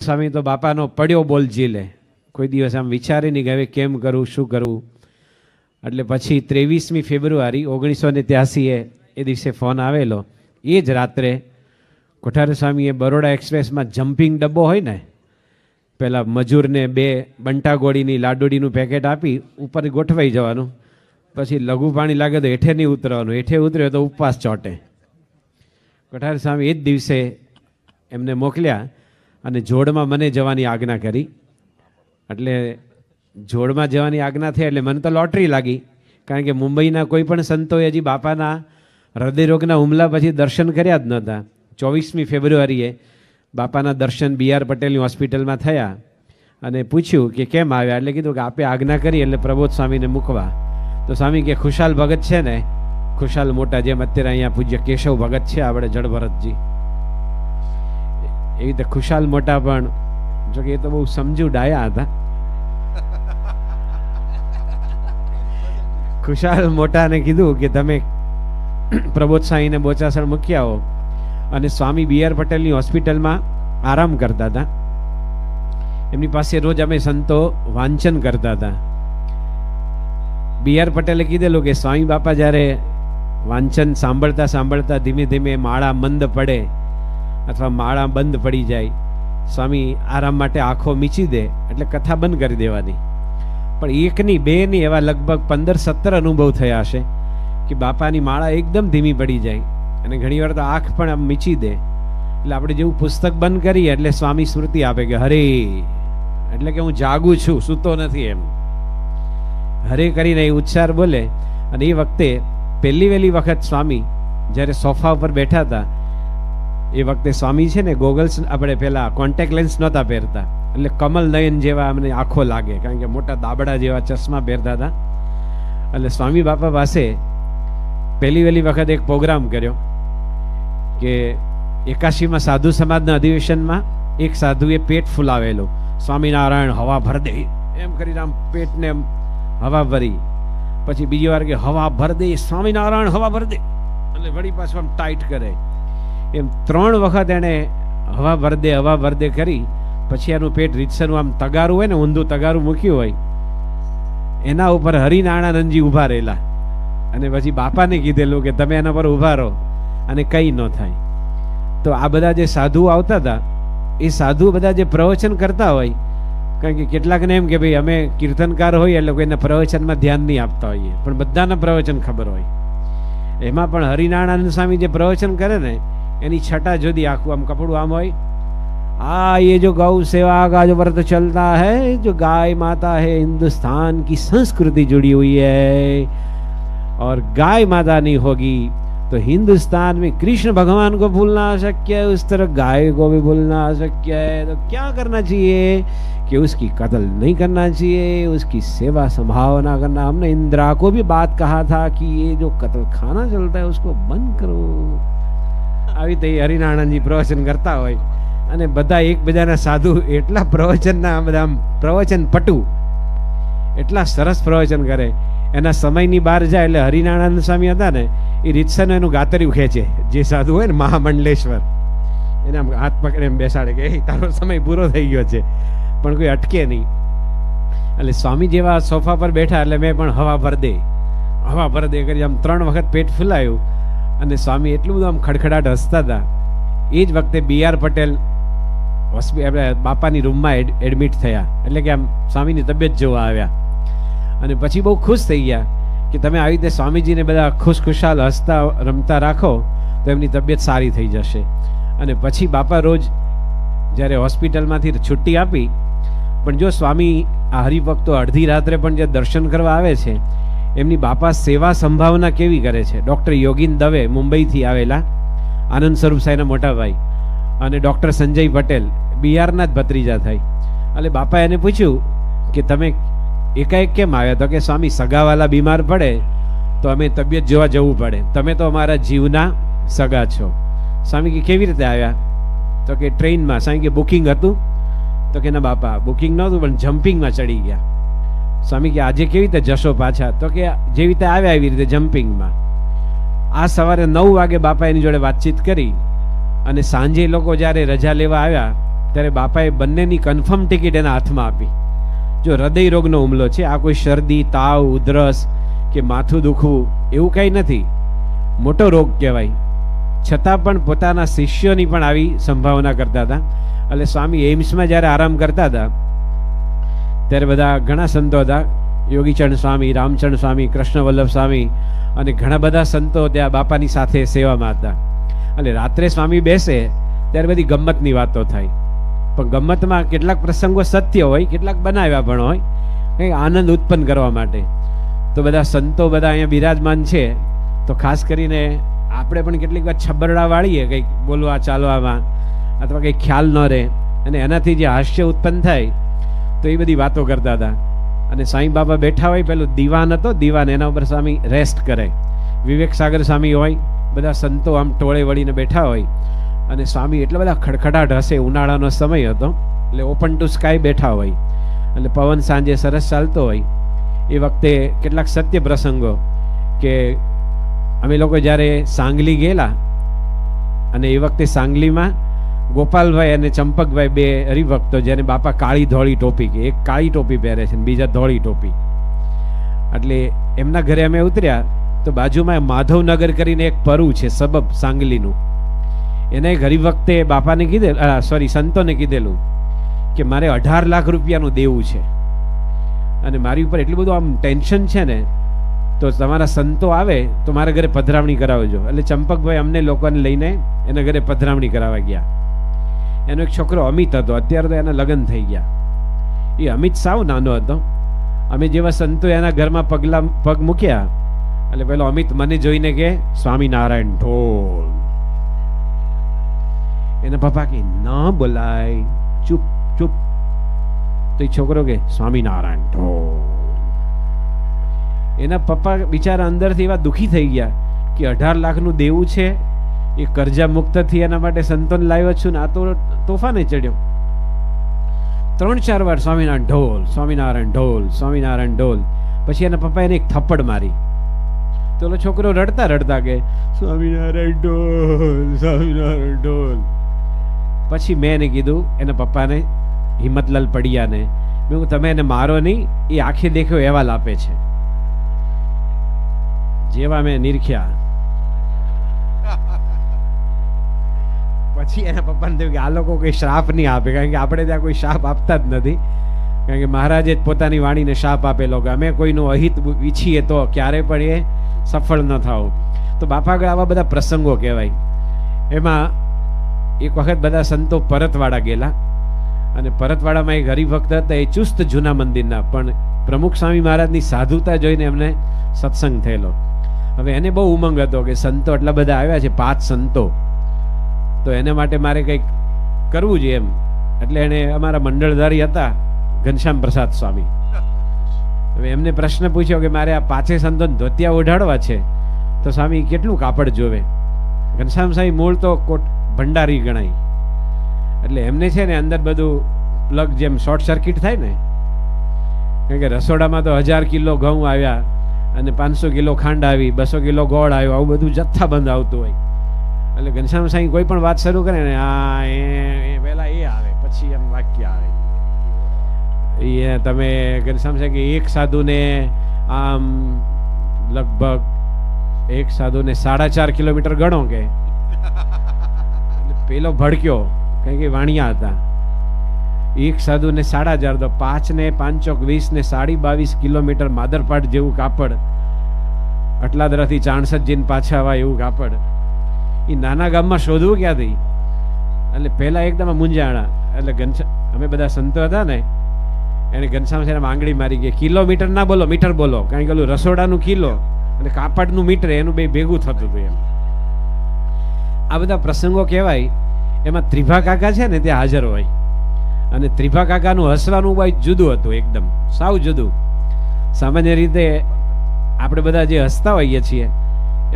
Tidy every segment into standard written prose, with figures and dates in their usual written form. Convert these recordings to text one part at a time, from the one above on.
સ્વામી તો બાપાનો પડ્યો બોલ ઝીલે, કોઈ દિવસ આમ વિચારી નહીં કે હવે કેમ કરવું, શું કરવું. એટલે પછી 23મી ફેબ્રુઆરી 1983 એ દિવસે ફોન આવેલો. એ જ રાત્રે કોઠારી સ્વામીએ બરોડા એક્સપ્રેસમાં જમ્પિંગ ડબ્બો હોય ને, પેલા મજૂરને 2 બંટા ગોળીની લાડુડીનું પેકેટ આપી ઉપર ગોઠવાઈ જવાનું, પછી લઘુ પાણી લાગે તો હેઠે નહીં ઉતરવાનું, હેઠે ઉતર્યો તો ઉપવાસ ચોટે. કોઠારી સ્વામી એ જ દિવસે એમને મોકલ્યા અને જોડમાં મને જવાની આજ્ઞા કરી. એટલે જોડમાં જવાની આજ્ઞા થઈ એટલે મને તો લોટરી લાગી, કારણ કે મુંબઈના કોઈ પણ સંતોએ હજી બાપાના હૃદયરોગના હુમલા પછી દર્શન કર્યા જ નહોતા. 24મી ફેબ્રુઆરીએ બાપાના દર્શન BR પટેલની હોસ્પિટલમાં થયા અને પૂછ્યું કે કેમ આવ્યા, એટલે કીધું કે આપે આજ્ઞા કરી એટલે પ્રબોધ સ્વામીને મૂકવા. તો સ્વામી કે ખુશાલ ભગત છે ને, ખુશાલ મોટા, જેમ અત્યારે અહીંયા પૂજ્ય કેશવ ભગત છે આપણે જડભરતજી, એવી રીતે ખુશાલ મોટા પણ, જો કે એ તો બહુ સમજુ ડાયા હતા. ખુશાલ મોટાને કીધું કે તમે પ્રબોધ સ્વામીને બોચાસણ મૂકી આવો. અને સ્વામી BR પટેલની હોસ્પિટલમાં આરામ કરતા હતા. એમની પાસે રોજ અમે સંતો વાંચન કરતા હતા. BR પટેલે કીધેલું કે સ્વામી બાપા જ્યારે વાંચન સાંભળતા સાંભળતા ધીમે ધીમે માળા મંદ પડે અથવા માળા બંધ પડી જાય, સ્વામી આરામ માટે આંખો મીચી દે એટલે કથા બંધ કરી દેવાની. પણ 1 નહીં 2 નહીં, એવા લગભગ 15-17 અનુભવ થયા હશે કે બાપાની માળા એકદમ ધીમી પડી જાય અને ઘણી વાર તો આંખ પણ આમ મીચી દે. એટલે આપણે જેવું પુસ્તક બંધ કરીએ એટલે સ્વામી સ્મૃતિ આપે કે હરે, એટલે કે હું જાગું છું, સૂતો નથી એમ. હરે કરીને એ ઉચ્ચાર બોલે. અને એ વખતે પહેલી વખત સ્વામી જ્યારે સોફા ઉપર બેઠા હતા, એ વખતે સ્વામી છે ને ગોગલ્સ, આપણે પેલા કોન્ટેક્ટ લેન્સ નહોતા પહેરતા, એટલે કમલ નયન જેવા અમને આંખો લાગે, કારણ કે મોટા દાબડા જેવા ચશ્મા પહેરતા હતા. એટલે સ્વામી બાપા પાસે પહેલી વખત એક પ્રોગ્રામ કર્યો કે 81માં સાધુ સમાજના અધિવેશનમાં એક સાધુએ પેટ ફૂલાવેલું, સ્વામિનારાયણ હવા ભર દે એમ કરીને આમ પેટને હવા ભરી, પછી બીજી વાર કે હવા ભર દે સ્વામિનારાયણ હવા ભર દે, એટલે વળી પાછું આમ ટાઈટ કરે. એમ 3 વખત એને હવા ભર દે કરી. પછી એનું પેટ રીતસરનું આમ તગારું હોય ને, ઊંધું તગારું મૂક્યું હોય, એના ઉપર હરિનારાયણજી ઊભા રહેલા. અને પછી બાપાને કીધેલું કે તમે એના પર ઊભા રહો અને કંઈ ન થાય. તો આ બધા જે સાધુ આવતા હતા, એ સાધુ બધા જે પ્રવચન કરતા હોય, કારણ કે કેટલાકને એમ કે ભાઈ અમે કીર્તનકાર હોઈએ એટલે કોઈના પ્રવચનમાં ધ્યાન નહીં આપતા હોઈએ, પણ બધાના પ્રવચન ખબર હોય. એમાં પણ હરિનારાયણ સ્વામી જે પ્રવચન કરે ને, એની છટા જુદી, આખું આમ કપડું આમ હોય. ये जो गौ सेवा का जो व्रत चलता है, जो गाय माता है, हिंदुस्तान की संस्कृति जुड़ी हुई है, और गाय माता नहीं होगी तो हिंदुस्तान में कृष्ण भगवान को भूलना अशक्य है, उस तरह गाय को भी भूलना अशक्य है. तो क्या करना चाहिए कि उसकी कत्ल नहीं करना चाहिए, उसकी सेवा संभावना करना. हमने इंदिरा को भी बात कहा था कि ये जो कत्ल खाना चलता है उसको बंद करो. આવી રીતે હરિનારાયણજી પ્રવચન કરતા હોય અને બધા એકબીજાના સાધુ એટલા પ્રવચનના બધા પ્રવચન પટુ, એટલા સરસ પ્રવચન કરે. એના સમયની બહાર જાય એટલે હરિનારાયણ સ્વામી હતા ને, એ રીતસરનું એનું ગાતર્યું ખેંચે. જે સાધુ હોય ને મહામંડલેશ્વર, એને આમ હાથ પકડે એમ બેસાડે કે તારો સમય પૂરો થઈ ગયો છે, પણ કોઈ અટકે નહીં. એટલે સ્વામી જેવા સોફા પર બેઠા એટલે મેં પણ હવા ભર દે કરી આમ 3 વખત પેટ ફૂલાયું. અને સ્વામી એટલું બધું આમ ખડખડાટ હસતા હતા. એ જ વખતે BR પટેલ બાપાની રૂમમાં એડમિટ થયા, એટલે કે આમ સ્વામીની તબિયત જોવા આવ્યા. અને પછી બહુ ખુશ થઈ ગયા કે તમે આવી રીતે સ્વામીજીને બધા ખુશખુશાલ હસતા રમતા રાખો તો એમની તબિયત સારી થઈ જશે. અને પછી બાપા રોજ જ્યારે હોસ્પિટલમાંથી છુટ્ટી આપી, પણ જો સ્વામી આ હરિભક્તો અડધી રાત્રે પણ જે દર્શન કરવા આવે છે, એમની બાપા સેવા સંભાવના કેવી કરે છે. ડૉક્ટર યોગીન દવે મુંબઈથી આવેલા, આનંદ સ્વરૂપ સાહેબના મોટા ભાઈ, અને ડૉક્ટર સંજય પટેલ BRના જ ભત્રીજા થાય. એટલે બાપા એને પૂછ્યું કે તમે એકાએક કેમ આવ્યા? તો કે સ્વામી સગાવાલા બીમાર પડે તો અમે તબિયત જોવા જવું પડે, તમે તો અમારા જીવના સગા છો. સ્વામી કે કેવી રીતે આવ્યા? તો કે ટ્રેનમાં. સ્વામી કે બુકિંગ હતું? તો કે ના બાપા બુકિંગ નહોતું, પણ જમ્પિંગમાં ચડી ગયા. સ્વામી કે આજે કેવી રીતે જશો પાછા? તો કે જેવી રીતે આવ્યા એવી રીતે જમ્પિંગમાં. આ સવારે 9 વાગે બાપા એની જોડે વાતચીત કરી, અને સાંજે લોકો જ્યારે રજા લેવા આવ્યા ત્યારે બાપાએ બંનેની કન્ફર્મ ટિકિટ એના હાથમાં આપી. જો હૃદય રોગનો હુમલો છે, આ કોઈ શરદી, તાવ, ઉધરસ કે માથું દુખવું એવું કંઈ નથી, મોટો રોગ કહેવાય. છતાં પણ પોતાના શિષ્યોની પણ આવી સંભાવના કરતા હતા. એટલે સ્વામી એમ્સમાં જ્યારે આરામ કરતા હતા ત્યારે બધા ઘણા સંતો હતા, યોગીચરણ સ્વામી, રામચરણ સ્વામી, કૃષ્ણ વલ્લભ સ્વામી અને ઘણા બધા સંતો ત્યાં બાપાની સાથે સેવામાં હતા. એટલે રાત્રે સ્વામી બેસે ત્યારે બધી ગમ્મતની વાતો થાય, પણ ગમ્મતમાં કેટલાક પ્રસંગો સત્ય હોય, કેટલાક બનાવ્યા પણ હોય, કંઈક આનંદ ઉત્પન્ન કરવા માટે. તો બધા સંતો બધા અહીંયા બિરાજમાન છે, તો ખાસ કરીને આપણે પણ કેટલીક વાર છબરડા વાળીએ કંઈક બોલવા ચાલવામાં, અથવા કંઈક ખ્યાલ ન રહે, અને એનાથી જે હાસ્ય ઉત્પન્ન થાય, તો એ બધી વાતો કરતા હતા. અને સાંઈ બાબા બેઠા હોય, પેલું દીવાન હતો, દીવાન, એના ઉપર સ્વામી રેસ્ટ કરે. વિવેક સાગર સ્વામી હોય, બધા સંતો આમ ટોળે વળીને બેઠા હોય, અને સ્વામી એટલા બધા ખડખડાટ હશે, ઉનાળાનો સમય હતો એટલે ઓપન ટુ સ્કાય બેઠા હોય, એટલે પવન સાંજે સરસ ચાલતો હોય. એ વખતે કેટલાક સત્ય પ્રસંગો કે અમે લોકો જ્યારે સાંગલી ગયેલા, અને એ વખતે સાંગલીમાં ગોપાલભાઈ અને ચંપકભાઈ બે હરિભક્તો, જેને બાપા કાળી ધોળી ટોપી કે, એક કાળી ટોપી પહેરે છે, બીજા ધોળી ટોપી. એટલે એમના ઘરે અમે ઉતર્યા તો બાજુમાં માધવનગર કરીને એક પરુ છે, સબબ સાંગલીનું. એને એક હરિભક્તે બાપાને કીધેલું, સોરી સંતોને કીધેલું કે મારે 18 લાખ રૂપિયાનું દેવું છે, અને મારી ઉપર એટલું બધું આમ ટેન્શન છે ને, તો તમારા સંતો આવે તો મારા ઘરે પધરામણી કરાવજો. એટલે ચંપકભાઈ અમને લોકોને લઈને એના ઘરે પધરામણી કરાવવા ગયા. એનો એક છોકરો અમિત હતો, અત્યારે તો એના લગ્ન થઈ ગયા. એ અમિત સાવ નાનો હતો. અમે જેવા સંતો એના ઘરમાં પગ મૂક્યા, એટલે પેલો અમિત મને જોઈને કે સ્વામિનારાયણ ઢોલ. એના પપ્પા કે ના બોલાય, ચૂપ ચૂપ. તો એ છોકરો કે સ્વામિનારાયણ ઢોલ. એના પપ્પા બિચારા અંદરથી એવા દુઃખી થઈ ગયા કે 18 લાખનું દેવું છે, એ કરજા મુક્ત થી એના માટે સંતોન લાવ્યો છું ને આ તો તોફાને ચડ્યો. 3-4 વાર સ્વામિનારાયણ ઢોલ, સ્વામિનારાયણ ઢોલ, સ્વામિનારાયણ ઢોલ. પછી એના પપ્પા એને એક થપ્પડ મારી. તો ઓલો છોકરો રડતા રડતા કે સ્વામિનારાયણ ઢોલ, સ્વામિનારાયણ ઢોલ. પછી મેં એને કીધું, એના પપ્પાને, હિંમતલાલ પડિયાને, મેં કહ્યું તમે એને મારો નહીં, એ આંખે દેખ્યો અહેવાલ આપે છે. જેવા મેં નિરખ્યા, પછી એના પપ્પાને થયું કે આ લોકો કોઈ શ્રાપ નહીં આપે, કારણ કે આપણે ત્યાં કોઈ શાપ આપતા જ નથી, કારણ કે મહારાજે જ પોતાની વાણીને શાપ આપેલો કે અમે કોઈનું અહિત ઈચ્છીએ તો ક્યારે પણ એ સફળ ન થાવ. તો બાપા આગળ આવા બધા પ્રસંગો કહેવાય. એમાં એક વખત બધા સંતો પરતવાડા ગયેલા, અને પરતવાડામાં એક હરિભક્ત હતા, એ ચુસ્ત જૂના મંદિરના, પણ પ્રમુખ સ્વામી મહારાજની સાધુતા જોઈને એમને સત્સંગ થયેલો. હવે એને બહુ ઉમંગ હતો કે સંતો એટલા બધા આવ્યા છે, 5 સંતો, તો એને માટે મારે કંઈક કરવું જોઈએ એમ. એટલે એને અમારા મંડળધારી હતા ઘનશ્યામ પ્રસાદ સ્વામી, હવે એમને પ્રશ્ન પૂછ્યો કે મારે આ 5 સંતોને ધોતિયા ઓઢાડવા છે, તો સ્વામી કેટલું કાપડ જોવે? ઘનશ્યામ સાહેબ મૂળ તો ભંડારી ગણાય, એટલે એમને છે ને અંદર બધું પ્લગ જેમ શોર્ટ સર્કિટ થાય ને, કારણ કે રસોડામાં તો 1000 કિલો ઘઉં આવ્યા, અને 500 કિલો ખાંડ આવી, 200 કિલો ગોળ આવ્યો, આવું બધું જથ્થાબંધ આવતું હોય. એટલે ઘનશ્યામ સાંઈ કોઈ પણ વાત શરૂ કરે ને, પહેલા એ આવે, પછી એમ વાક્ય આવે. એ તમે ઘનશ્યામ સાંઈ કે એક સાધુને આમ લગભગ એક સાધુને 4.5 કિલોમીટર ગણો કે, પેલો ભડક્યો, કારણ કે વાણિયા હતા. એક સાધુને 4.5, તો 5 ને 5 ચોક 20 ને 22.5 કિલોમીટર માદરપાટ જેવું કાપડ, અટલાદરાથી ચાણસદ જઈને પાછા આવા એવું કાપડ, એ નાના ગામમાં શોધવું ક્યાંથી? એટલે પહેલા એકદમ મૂંઝાણા. એટલે અમે બધા સંતો હતા ને, એને ઘનશ્યામ સાહેબ આંગળી મારી ગઈ, કિલોમીટર ના બોલો, મીટર બોલો, કારણ કે ઓલું રસોડાનું કિલો અને કાપડનું મીટર, એનું બે ભેગું થતું હતું એમ. આ બધા પ્રસંગો કહેવાય. એમાં ત્રિભા કાકા છે ને તે હાજર હોય, અને ત્રિભા કાકાનું હસવાનું બહુ જુદું હતું, એકદમ સાવ જુદું. સામાન્ય રીતે આપણે બધા જે હસતા હોઈએ છીએ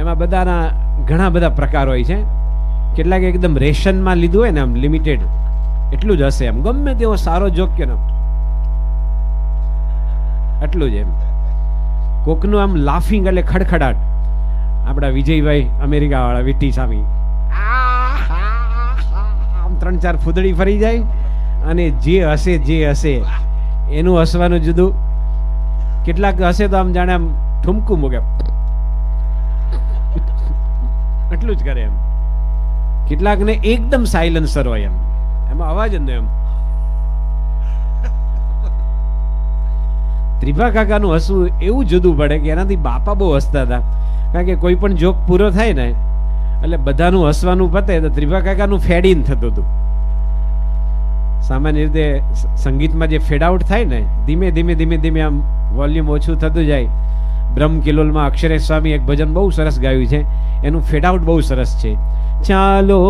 એમાં બધાના ઘણા બધા પ્રકાર હોય છે. કેટલાક એકદમ રેશનમાં લીધું હોય ને, આમ લિમિટેડ એટલું જ હશે, એમ ગમે તેવો સારો જોક કે ને એટલું જ. એમ કોકનું આમ લાફિંગ એટલે ખડખડાટ. આપણા વિજયભાઈ અમેરિકા વાળા વિટી સ્વામી આમ 3-4 ફૂદડી ફરી જાય, અને જે હશે એનું હસવાનું જુદું. કેટલાક હશે તો આમ જાણે આમ ઠુમકું મૂકે, એટલું જ કરે એમ. કેટલાકને એકદમ સાયલન્સર હોય એમ, એમાં અવાજ જ નહીં એમ. ત્રિભા કાકાનું હસવું એવું જુદું પડે કે એનાથી બાપા બહુ હસતા હતા. કારણ કે કોઈ પણ જોક પૂરો થાય ને એટલે બધાનું હસવાનું પતે તો ત્રિભા કાકાનું ફેડ ઇન થતું હતું. સામાન્ય રીતે સંગીતમાં જે ફેડ આઉટ થાય ને, ધીમે ધીમે ધીમે ધીમે આમ વોલ્યુમ ઓછું થતું જાય. બ્રહ્મ કિલોલમાં અક્ષરેશ સ્વામી એક ભજન બહુ સરસ ગાયું છે, એનું ફેડ આઉટ બહુ સરસ છે. ચાલો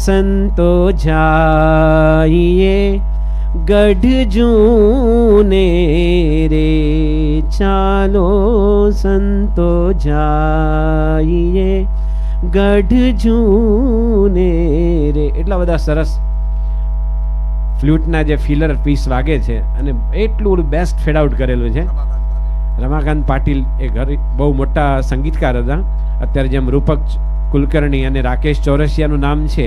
સંતો જાઈએ ગઢ જૂને રે, ચાલો સંતો જાઈએ ગઢ જૂને રે. એટલા બધા સરસ ફ્લૂટના જે ફિલર પીસ વાગે છે અને એટલું બેસ્ટ ફેડ આઉટ કરેલું છે. રમાકાંત પાટીલ એ બહુ મોટા સંગીતકાર હતા. અત્યારે જેમ રૂપક કુલકર્ણી અને રાકેશ ચોરસિયાનું નામ છે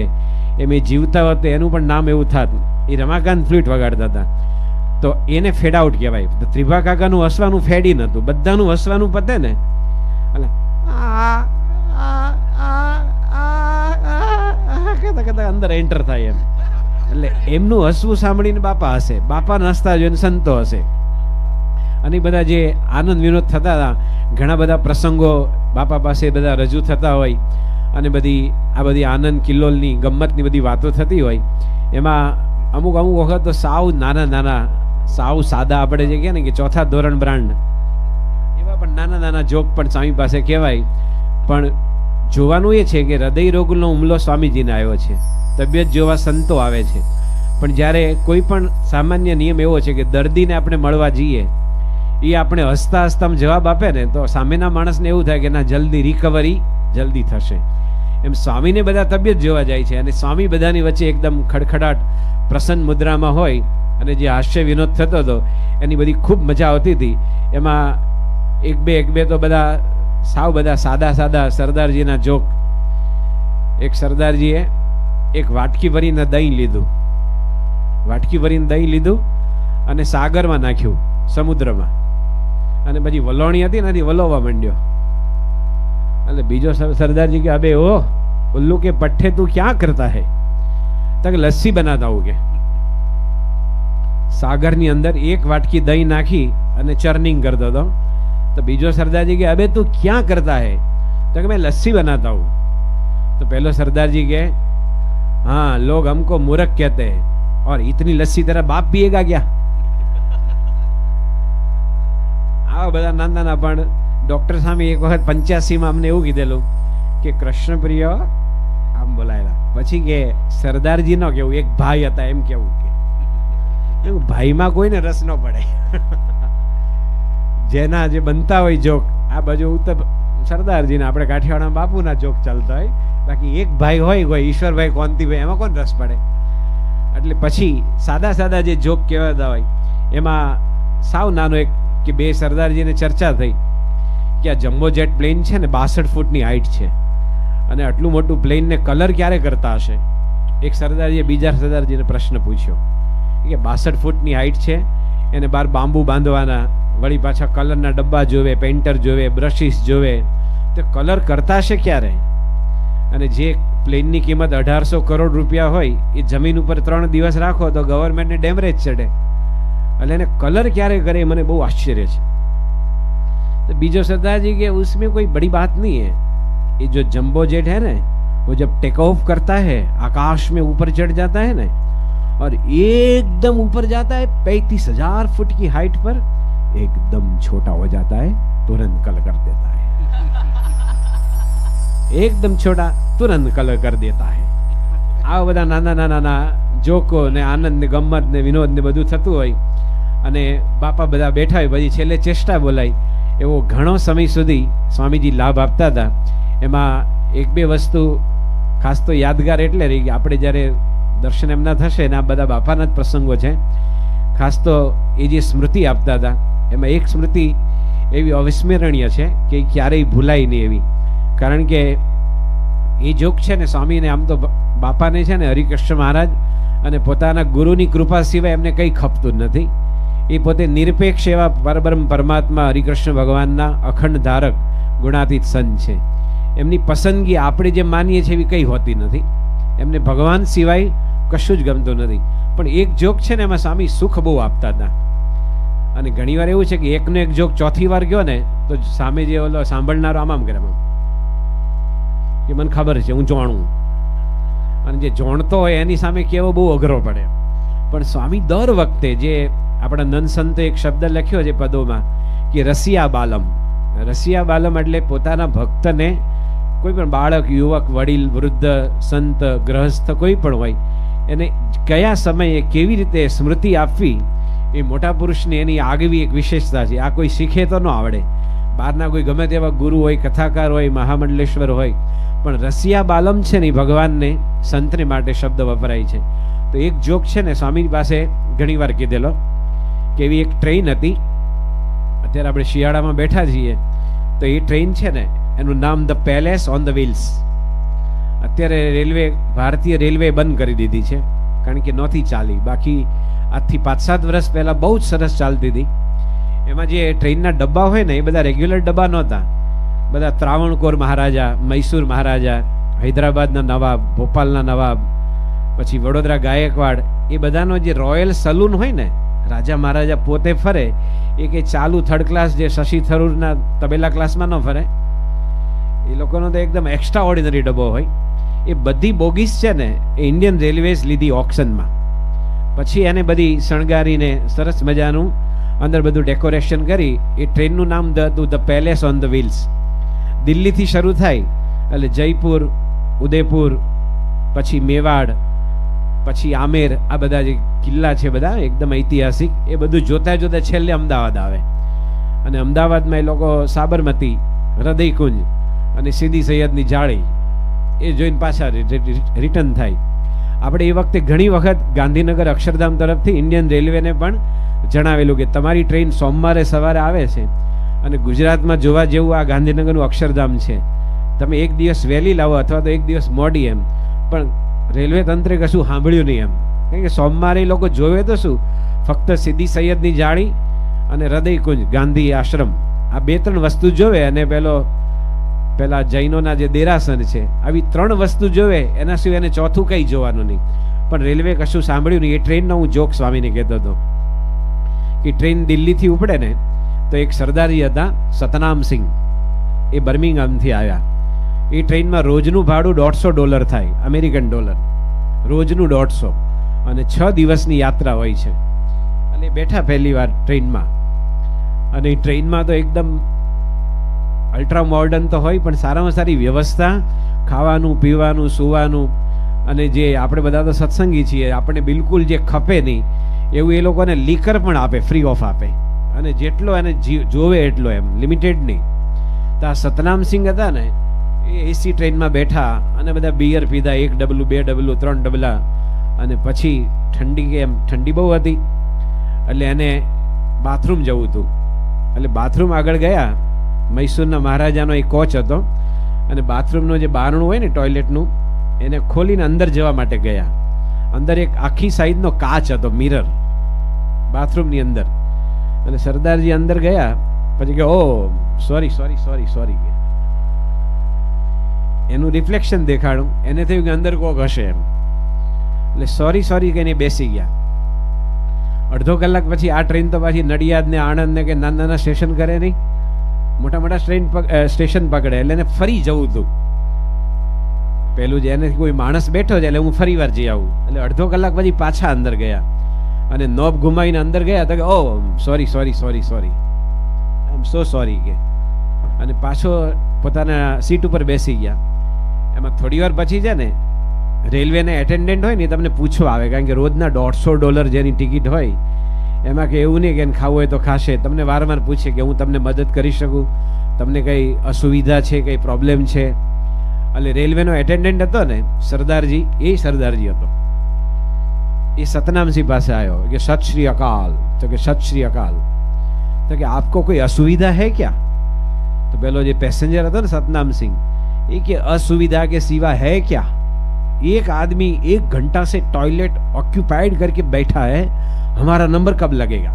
એમ એ જીવતા હોત એનું પણ નામ એવું થાત. એ રમાકાંત ફ્લૂટ વગાડતા હતા તો એને ફેડ આઉટ કહેવાય. તો ત્રિભા કાકાનું હસવાનું ફેડ ઇન હતું. બધાનું હસવાનું પતે ને એટલે કહેતા કહેતા અંદર એન્ટર થાય એમ. એટલે એમનું હસવું સાંભળીને બાપા હશે, બાપાને હસતા જોઈને સંતો હશે. અને બધા જે આનંદ વિનોદ થતા હતા, ઘણા બધા પ્રસંગો બાપા પાસે બધા રજૂ થતા હોય અને આ બધી આનંદ કિલ્લોલની ગમ્મતની બધી વાતો થતી હોય, એમાં અમુક વખત તો સાવ નાના સાવ સાદા આપણે જે કહે ને કે ચોથા ધોરણ બ્રાન્ડ એવા પણ નાના જોક પણ સ્વામી પાસે કહેવાય. પણ જોવાનું એ છે કે હૃદય રોગનો હુમલો સ્વામીજીને આવ્યો છે, તબિયત જોવા સંતો આવે છે, પણ જ્યારે કોઈ પણ સામાન્ય નિયમ એવો છે કે દર્દીને આપણે મળવા જઈએ, એ આપણે હસતા હસતા જવાબ આપે ને તો સામેના માણસને એવું થાય કે ના જલ્દી રિકવરી જલ્દી થશે. એમ સ્વામીને બધા તબિયત જોવા જાય છે અને સ્વામી બધાની વચ્ચે એકદમ ખડખડાટ પ્રસન્ન મુદ્રામાં હોય અને જે હાસ્ય વિનોદ થતો હતો એની બધી ખૂબ મજા આવતી હતી. એમાં એક બે તો બધા સાવ બધા સાદા સરદારજીના જોક. એક સરદારજીએ એક વાટકી ભરીને દહીં લીધું અને સાગરમાં નાખ્યું, સમુદ્રમાં, અને પછી વલોણી હતી ને વલોવા માંડ્યો. એટલે બીજો સરદારજી કે અબે ઓ ઉલ્લू के पट्टे तू क्या करता है? तक लस्सी बनाता हूँ के. સાગરની અંદર એક વાટકી દહીં નાખી અને ચર્નિંગ કરતો હતો. તો બીજો સરદારજી કે અબે તું ક્યાં કરતા है? तो मैं लस्सी बनाता हूँ. तो पहलो सरदारजी के हाँ लोग हमको मूर्ख कहते हैं और इतनी लस्सी तेरा बाप पिएगा क्या? આ બધા નાના પણ ડોક્ટર સામે એક વખત 85માં અમને એવું કીધેલું કે કૃષ્ણપ્રિય આમ બોલાયેલા. પછી કે સરદારજી નો કેવું, એક ભાઈ હતા એમ કેવું કે ભાઈમાં કોઈને રસ ન પડે. જેના જે બનતા હોય જોક આ બાજુ ઉત્તર સરદારજીના આપણે કાઠિયાવાડ બાપુના જોક ચાલતા હોય, બાકી એક ભાઈ હોય કોઈ ઈશ્વરભાઈ કોંતીભાઈ એમાં કોણ રસ પડે. એટલે પછી સાદા જે જોક કહેવાતા હોય એમાં સાવ નાનો એક કે બે સરદારજીને ચર્ચા થઈ કે આ જમ્બો જેટ પ્લેન છે ને 62 ફૂટની હાઈટ છે અને આટલું મોટું પ્લેનને કલર ક્યારે કરતા હશે? એક સરદારજીએ બીજા સરદારજીને પ્રશ્ન પૂછ્યો કે 62 ફૂટની હાઈટ છે, એને બહાર બાંબુ બાંધવાના, વળી પાછા કલરના ડબ્બા જોવે, પેન્ટર જોવે, બ્રશિસ જોવે, તો કલર કરતા હશે ક્યારે? અને જે પ્લેનની કિંમત 1800 કરોડ રૂપિયા હોય એ જમીન ઉપર 3 દિવસ રાખો તો ગવર્મેન્ટને ડેમરેજ ચડે. એટલે એને કલર ક્યારે કરે મને બહુ આશ્ચર્ય છે. तो बीजो सरदार जी के उसमें कोई बड़ी बात नहीं है. ये जो जंबो जेट है ना, वो जब टेक ऑफ करता है आकाश में ऊपर चढ़ जाता है ना और एकदम ऊपर जाता है 35,000 फुट की हाइट पर, एकदम छोटा हो जाता है, तुरंत कलर कर देता है. एकदम छोटा तुरंत कलर कर देता है. આ બધા નાના જોકો ને આનંદ ને ગમ્મત ને વિનોદ ને બધું થતું હોય અને બાપા બધા બેઠા હોય, પછી છેલ્લે ચેષ્ટા બોલાય. એવો ઘણો સમય સુધી સ્વામીજી લાભ આપતા હતા. એમાં એક બે વસ્તુ ખાસ તો યાદગાર એટલે રહી કે આપણે જ્યારે દર્શન એમના થશે ને આ બધા બાપાના જ પ્રસંગો છે, ખાસ તો એ જે સ્મૃતિ આપતા હતા એમાં એક સ્મૃતિ એવી અવિસ્મરણીય છે કે ક્યારેય ભૂલાય નહીં એવી. કારણ કે એ જોક છે ને સ્વામીને આમ તો બાપાને છે ને હરિકૃષ્ણ મહારાજ અને પોતાના ગુરુની કૃપા સિવાય એમને કંઈ ખપતું નથી. એ પોતે નિરપેક્ષ એવા પરબ્રહ્મ પરમાત્મા હરિકૃષ્ણ ભગવાનના અખંડ ધારક ગુણાતીત સંત છે. એમની પસંદગી આપણે જે માનીએ છીએ એવી કંઈ હોતી નથી. એમને ભગવાન સિવાય કશું જ ગમતું નથી. પણ એક જોક છે ને એમાં સ્વામી સુખ બહુ આપતા હતા. અને ઘણીવાર એવું છે કે એકનો એક જોક ચોથી વાર ગયો ને તો સામે જે ઓલો સાંભળનારો આમ કરે કે મને ખબર છે હું જોણું, અને જે જોણતો હોય એની સામે કેવો બહુ અઘરો પડે. પણ સ્વામી દર વખતે જે આપણા નંદ સંતો એક શબ્દ લખ્યો છે પદોમાં કે રસિયા બાલમ. રસિયા બાલમ એટલે પોતાના ભક્તને, કોઈ પણ બાળક, યુવક, વડીલ, વૃદ્ધ, સંત, ગ્રહસ્થ કોઈ પણ હોય, એને કયા સમયે કેવી રીતે સ્મૃતિ આપવી એ મોટા પુરુષની એની આગવી એક વિશેષતા છે. આ કોઈ શીખે તો ન આવડે. બહારના કોઈ ગમે તેવા ગુરુ હોય, કથાકાર હોય, મહામંડલેશ્વર હોય, પણ રસિયા બાલમ છે ને ભગવાનને સંતને માટે શબ્દ વપરાય છે. તો એક જોક છે ને સ્વામી પાસે ઘણી વાર કીધેલો કે એવી એક ટ્રેન હતી. અત્યારે આપણે શિયાળામાં બેઠા છીએ તો એ ટ્રેન છે ને એનું નામ the palace on the wheels. અત્યારે રેલવે, ભારતીય રેલવે બંધ કરી દીધી છે કારણ કે નહોતી ચાલી. બાકી આજથી 5-7 વર્ષ પહેલા બહુ જ સરસ ચાલતી હતી. એમાં જે ટ્રેનના ડબ્બા હોય ને એ બધા રેગ્યુલર ડબ્બા નહોતા. બધા ત્રાવણકોર મહારાજા, મૈસૂર મહારાજા, હૈદરાબાદના નવાબ, ભોપાલના નવાબ, પછી વડોદરા ગાયકવાડ, એ બધાનો જે રોયલ સલૂન હોય ને, રાજા મહારાજા પોતે ફરે એ કે ચાલુ થર્ડ ક્લાસ જે શશી થરૂરના તબેલા ક્લાસમાં ન ફરે. એ લોકોનો તો એકદમ એક્સ્ટ્રા ઓર્ડિનરી ડબ્બો હોય. એ બધી બોગીસ છે ને એ ઇન્ડિયન રેલવેઝ લીધી ઓક્શનમાં. પછી એને બધી શણગારીને સરસ મજાનું અંદર બધું ડેકોરેશન કરી એ ટ્રેનનું નામ હતું the palace on the wheels. દિલ્હીથી શરૂ થાય એટલે જયપુર, ઉદયપુર, પછી મેવાડ, પછી આમેર, આ બધા જે કિલ્લા છે બધા એકદમ ઐતિહાસિક, એ બધું જોતા જોતા છેલ્લે અમદાવાદ આવે. અને અમદાવાદમાં એ લોકો સાબરમતી, હૃદયકુંજ અને સીદી સૈયદની જાળી એ જોઈને પાછા રિટર્ન થાય. આપણે એ વખતે ઘણી વખત ગાંધીનગર અક્ષરધામ તરફથી ઇન્ડિયન રેલવેને પણ જણાવેલું કે તમારી ટ્રેન સોમવારે સવારે આવે છે અને ગુજરાતમાં જોવા જેવું આ ગાંધીનગરનું અક્ષરધામ છે. તમે એક દિવસ વહેલી લાવો અથવા તો એક દિવસ મોડી એમ. પણ રેલવે તંત્રે કશું સાંભળ્યું નહીં એમ. કારણ કે સોમવારે એ લોકો જોવે તો શું, ફક્ત સીદી સૈયદની જાળી અને હૃદયકુંજ, ગાંધી આશ્રમ, આ 2-3 વસ્તુ જોવે. અને પેલા જૈનોના જે દેરાસર છે, આવી 3 વસ્તુ જોવે. એના સિવાય એને ચોથું કંઈ જોવાનું નહીં. પણ રેલવે કશું સાંભળ્યું નહીં. એ ટ્રેનનો હું જોક સ્વામીને કહેતો હતો કે ટ્રેન દિલ્હીથી ઉપડે ને તો એક સરદારજી હતા સતનામસિંહ, એ બર્મિંગહામથી આવ્યા. એ ટ્રેનમાં રોજનું ભાડું $150 થાય, અમેરિકન ડોલર, રોજનું 150. અને 6 દિવસની યાત્રા હોય છે. અને બેઠા પહેલી વાર ટ્રેનમાં, અને એ ટ્રેનમાં તો એકદમ અલ્ટ્રા મોડર્ન તો હોય પણ સારામાં સારી વ્યવસ્થા, ખાવાનું, પીવાનું, સૂવાનું. અને જે આપણે બધા તો સત્સંગી છીએ, આપણે બિલકુલ જે ખપે નહીં એવું એ લોકોને લીકર પણ આપે, ફ્રી ઓફ આપે. અને જેટલો એને જોવે એટલો, એમ લિમિટેડ નહીં. તો આ સતનામસિંહ હતા ને એ એસી ટ્રેનમાં બેઠા અને બધા બિયર પીધા, 1 ડબલું, 2 ડબલું, 3 ડબલા. અને પછી ઠંડી બહુ હતી એટલે એને બાથરૂમ જવું હતું. એટલે બાથરૂમ આગળ ગયા. મૈસૂરના મહારાજાનો એક કોચ હતો અને બાથરૂમનું જે બારણું હોય ને ટોયલેટનું, એને ખોલીને અંદર જવા માટે ગયા. અંદર એક આખી સાઈઝનો કાચ હતો, મિરર, બાથરૂમની અંદર. અને સરદારજી અંદર ગયા પછી કે ઓ સોરી સોરી સોરી સોરી, એનું રિફ્લેક્શન દેખાડું. એને થયું કે અંદર કોક હશે એમ. એટલે સોરી સોરી કહીને બેસી ગયા. અડધો કલાક પછી આ ટ્રેન તો પાછી નડિયાદ ને આણંદ ને કે નાના સ્ટેશન કરે નહીં, મોટા મોટા સ્ટેશન પકડે. એટલે એને ફરી જવું હતું. પેલું જે એને કોઈ માણસ બેઠો છે એટલે હું ફરી વાર જઈ આવું. એટલે અડધો કલાક પછી પાછા અંદર ગયા અને નોબ ઘુમાવીને અંદર ગયા તો કે ઓ સોરી સોરી સોરી સોરી, આઈ એમ સો સોરી કે. અને પાછો પોતાના સીટ ઉપર બેસી ગયા. એમાં થોડી વાર પછી છે ને રેલવેના એટેન્ડન્ટ હોય ને તમને પૂછવા આવે, કારણ કે રોજના $150 જેની ટિકિટ હોય એમાં કે એવું નહીં કે એને ખાવું હોય તો ખાશે. તમને વારંવાર પૂછે કે હું તમને મદદ કરી શકું, તમને કંઈ અસુવિધા છે, કંઈ પ્રોબ્લેમ છે. એટલે રેલવેનો એટેન્ડન્ટ હતો ને સરદારજી, એ સરદારજી હતો. એ સતનામસિંહ પાસે આવ્યો કે સત શ્રી અકાલ. તો કે સત શ્રી અકાલ. તો કે આપકો કોઈ અસુવિધા હૈ ક્યા? તો પેલો જે પેસેન્જર હતો ને સતનામસિંહ, એ કે અસુવિધા કે સિવા હૈ ક્યા? एक आदमी 1 घंटा से टॉयलेट ऑक्यूपाइड करके बैठा है, हमारा नंबर कब लगेगा?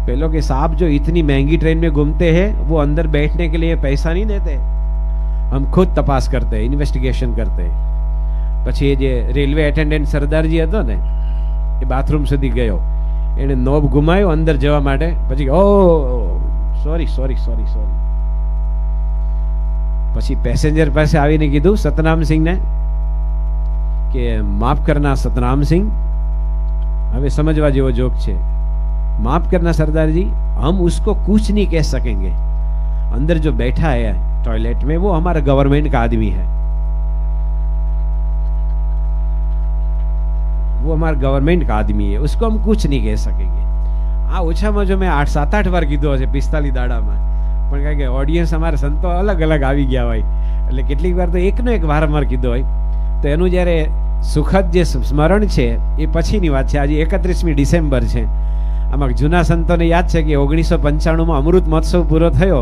पहले के साहब जो इतनी महंगी ट्रेन में घूमते हैं वो अंदर बैठने के लिए पैसा नहीं देते, हम खुद तपास करते हैं, इन्वेस्टिगेशन करते हैं. પછી જે રેલવે એટેન્ડન્ટ સરદારજી હતો ને, એ બાથરૂમ સુધી ગયો, એને નોબ ઘુમાયો અંદર જવા માટે, પછી ઓ સોરી સોરી સોરી સોરી. પછી પેસેન્જર પાસે આવીને કીધું સતનામ સિંહને કે માફ કરના સતનામ સિંહ, હવે સમજવા જેવો જોક છે, माफ करना सरदार जी, हम उसको कुछ नहीं कह सकेंगे, अंदर जो बैठा है टॉयलेट में वो हमारा गवर्नमेंट का आदमी है, वो हमारा गवर्नमेंट का आदमी है, उसको हम कुछ नहीं कह सकेंगे. आ ઓછામાં જો મેં 7-8 વાર કીધું હશે 45 દાડામાં, પણ કારણ કે ઓડિયન્સ અમારા સંતો અલગ અલગ આવી ગયા હોય એટલે કેટલીક વાર તો એકનો એક વારંવાર કીધો હોય, તો એનું જ્યારે સુખદ જે સ્મરણ છે એ પછીની વાત છે. આજે 31મી ડિસેમ્બર છે. આમાં જૂના સંતોને યાદ છે કે 1995માં અમૃત મહોત્સવ પૂરો થયો,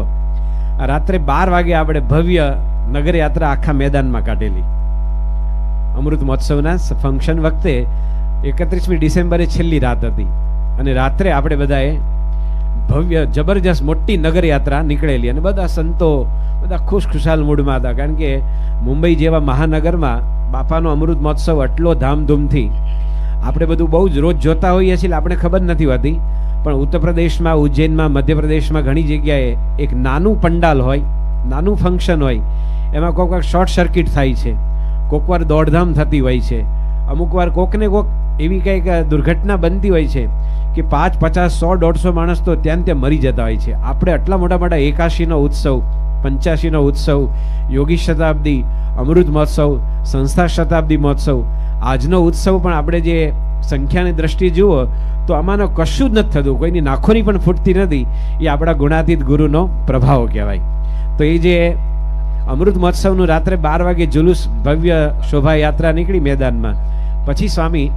રાત્રે 12 વાગે આપણે ભવ્ય નગર યાત્રા આખા મેદાનમાં કાઢેલી. અમૃત મહોત્સવના ફંક્શન વખતે 31મી ડિસેમ્બરે છેલ્લી રાત હતી અને રાત્રે આપણે બધાએ ભવ્ય જબરજસ્ત મોટી નગર યાત્રા નીકળેલી અને બધા સંતો બધા ખુશખુશાલ મૂડમાં હતા, કારણ કે મુંબઈ જેવા મહાનગરમાં બાપાનો અમૃત મહોત્સવ આટલો ધામધૂમથી આપણે બધું બહુ જ રોજ જોતા હોઈએ છીએ, આપણે ખબર નથી હોતી, પણ ઉત્તર પ્રદેશમાં, ઉજ્જૈનમાં, મધ્યપ્રદેશમાં ઘણી જગ્યાએ એક નાનું પંડાલ હોય, નાનું ફંક્શન હોય, એમાં કોઈક વાર શોર્ટ સર્કિટ થાય છે, કોઈક વાર દોડધામ થતી હોય છે, અમુક વાર કોકને કોક એવી કંઈક દુર્ઘટના બનતી હોય છે કે 5, 50, 100, 150 માણસ તો ત્યાં મરી જતા હોય છે. આપણે આટલા મોટા મોટા 81નો ઉત્સવ, 85નો ઉત્સવ, યોગી શતાબ્દી, અમૃત મહોત્સવ, સંસ્થા શતાબ્દી મહોત્સવ, આજનો ઉત્સવ પણ આપણે જે સંખ્યાની દ્રષ્ટિએ જુઓ તો આમાંનો કશું જ નથી થતું, કોઈની નાખોની પણ ફૂટતી નથી. એ આપણા ગુણાતીત ગુરુનો પ્રભાવ કહેવાય. તો એ જે અમૃત મહોત્સવનું રાત્રે 12 વાગે જુલુસ, ભવ્ય શોભાયાત્રા નીકળી મેદાનમાં, પછી સ્વામી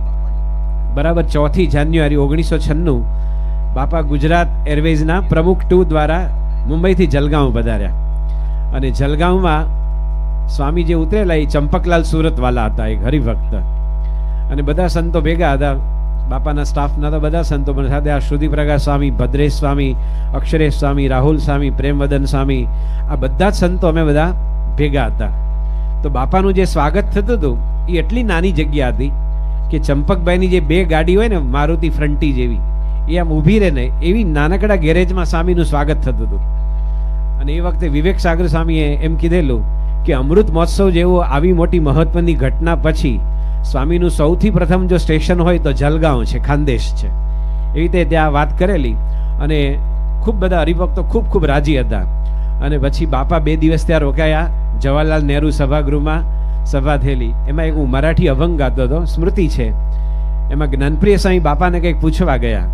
બરાબર 4 જાન્યુઆરી 1996 બાપા ગુજરાત એરવેઝના પ્રમુખ 2 દ્વારા મુંબઈથી જલગાંવ પધાર્યા અને જલગાંવમાં સ્વામી જે ઉતરેલા એ ચંપકલાલ સુરતવાલા હતા, એક હરિભક્ત, અને બધા સંતો ભેગા હતા, બાપાના સ્ટાફના તો બધા સંતો, પણ સાથે આ શ્રુતિ પ્રકાશ સ્વામી, ભદ્રેશ સ્વામી, અક્ષરેશ સ્વામી, રાહુલ સ્વામી, પ્રેમવદન સ્વામી, આ બધા જ સંતો અમે બધા ભેગા હતા. તો બાપાનું જે સ્વાગત થતું હતું એ એટલી નાની જગ્યા હતી કે ચંપકભાઈની જે 2 ગાડી હોય ને, મારુતિ ફ્રન્ટી જેવી, એ આમ ઊભી રહે ને એવી નાનકડા ગેરેજમાં સ્વામીનું સ્વાગત થતું હતું. અને એ વખતે વિવેક સાગર સ્વામીએ એમ કીધેલું કે અમૃત મહોત્સવ જેવો આવી મોટી મહત્વની ઘટના પછી સ્વામીનું સૌથી પ્રથમ જો સ્ટેશન હોય તો જલગાંવ છે, ખાનદેશ છે. એવી રીતે ત્યાં વાત કરેલી અને ખૂબ બધા હરિભક્તો ખૂબ ખૂબ રાજી હતા. અને પછી બાપા 2 દિવસ ત્યાં રોકાયા, જવાહરલાલ નહેરુ સભાગૃહમાં સભા થયેલી. એમાં એક હું મરાઠી અભંગ ગાતો હતો, સ્મૃતિ છે. એમાં જ્ઞાનપ્રિય સ્વામી બાપાને કંઈક પૂછવા ગયા,